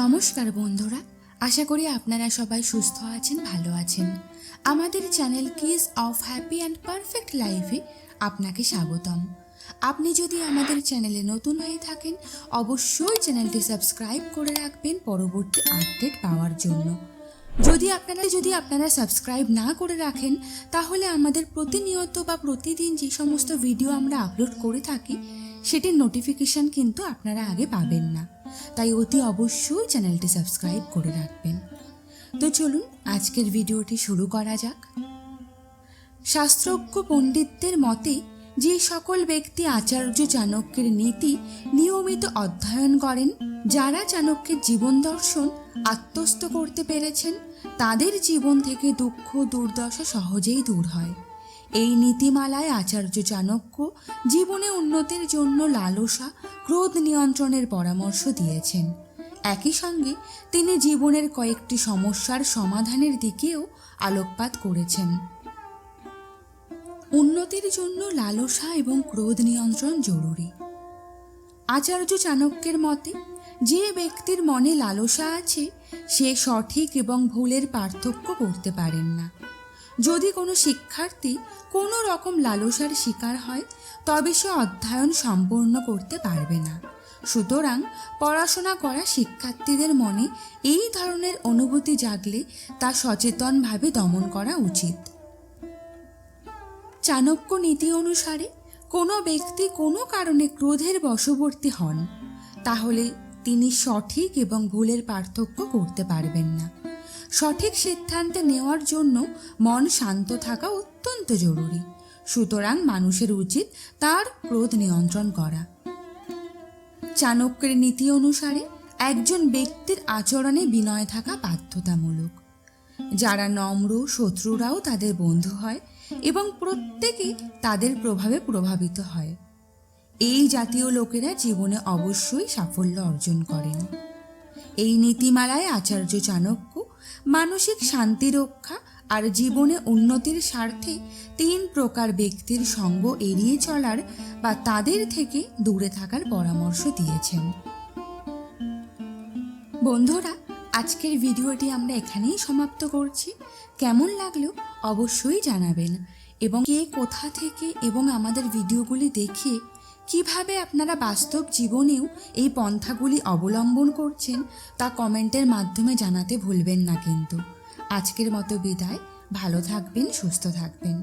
নমস্কার বন্ধুরা, আশা করি আপনারা সবাই সুস্থ আছেন, ভালো আছেন। আমাদের channel kiss of happy and perfect লাইফে আপনাকে স্বাগতম। আপনি যদি আমাদের চ্যানেলে নতুন হয়ে থাকেন, অবশ্যই চ্যানেলটি সাবস্ক্রাইব করে রাখবেন পরবর্তী আপডেট পাওয়ার জন্য। যদি আপনারা সাবস্ক্রাইব না করে রাখেন, তাহলে আমাদের প্রতিনিয়ত বা প্রতিদিন যে সমস্ত ভিডিও আমরা আপলোড করে থাকি সেটির নোটিফিকেশান কিন্তু আপনারা আগে পাবেন না। তাই অতি অবশ্যই চ্যানেলটি সাবস্ক্রাইব করে রাখবেন। তো চলুন আজকের ভিডিওটি শুরু করা যাক। শাস্ত্রজ্ঞ পণ্ডিতদের মতে যে সকল ব্যক্তি আচার্য চাণক্যের নীতি নিয়মিত অধ্যয়ন করেন, যারা চাণক্যের জীবন দর্শন আত্মস্থ করতে পেরেছেন, তাদের জীবন থেকে দুঃখ দুর্দশা সহজেই দূর হয়। এই নীতিমালায় আচার্য চাণক্য জীবনে উন্নতির জন্য লালসা, ক্রোধ নিয়ন্ত্রণের পরামর্শ দিয়েছেন। একই সঙ্গে তিনি জীবনের কয়েকটি সমস্যার সমাধানের দিকেও আলোকপাত করেছেন। উন্নতির জন্য লালসা এবং ক্রোধ নিয়ন্ত্রণ জরুরি। আচার্য চাণক্যের মতে যে ব্যক্তির মনে লালসা আছে, সে সঠিক এবং ভুলের পার্থক্য করতে পারেন না। যদি কোনো শিক্ষার্থী কোনো রকম লালসার শিকার হয়, তবে সে অধ্যয়ন সম্পূর্ণ করতে পারবে না। সুতরাং পড়াশোনা করা শিক্ষার্থীদের মনে এই ধরনের অনুভূতি জাগলে তা সচেতনভাবে দমন করা উচিত। চাণক্য নীতি অনুসারে কোনো ব্যক্তি কোনো কারণে ক্রোধের বশবর্তী হন, তাহলে তিনি সঠিক এবং ভুলের পার্থক্য করতে পারবেন না। সঠিক সিদ্ধান্ত নেওয়ার জন্য মন শান্ত থাকা অত্যন্ত জরুরি। সুতরাং মানুষের উচিত তার ক্রোধ নিয়ন্ত্রণ করা। চাণক্যের নীতি অনুসারে একজন ব্যক্তির আচরণে বিনয় থাকা বাধ্যতামূলক। যারা নম্র, শত্রুরাও তাদের বন্ধু হয় এবং প্রত্যেকে তাদের প্রভাবে প্রভাবিত হয়। এই জাতীয় লোকেরা জীবনে অবশ্যই সাফল্য অর্জন করেন। এই নীতিমালায় আচার্য চাণক্য মানসিক শান্তি রক্ষা আর জীবনে উন্নতির স্বার্থে 3 প্রকার ব্যক্তির সঙ্গ এড়িয়ে চলার বা তাদের থেকে দূরে থাকার পরামর্শ দিয়েছেন। বন্ধুরা, আজকের ভিডিওটি আমরা এখানেই সমাপ্ত করছি। কেমন লাগলো অবশ্যই জানাবেন, এবং কে কোথা থেকে এবং আমাদের ভিডিওগুলি দেখে কিভাবে আপনারা বাস্তব জীবনেও এই পন্থাগুলি অবলম্বন করছেন তা কমেন্টের মাধ্যমে জানাতে ভুলবেন না। কিন্তু আজকের মতো বিদায়। ভালো থাকবেন, সুস্থ থাকবেন।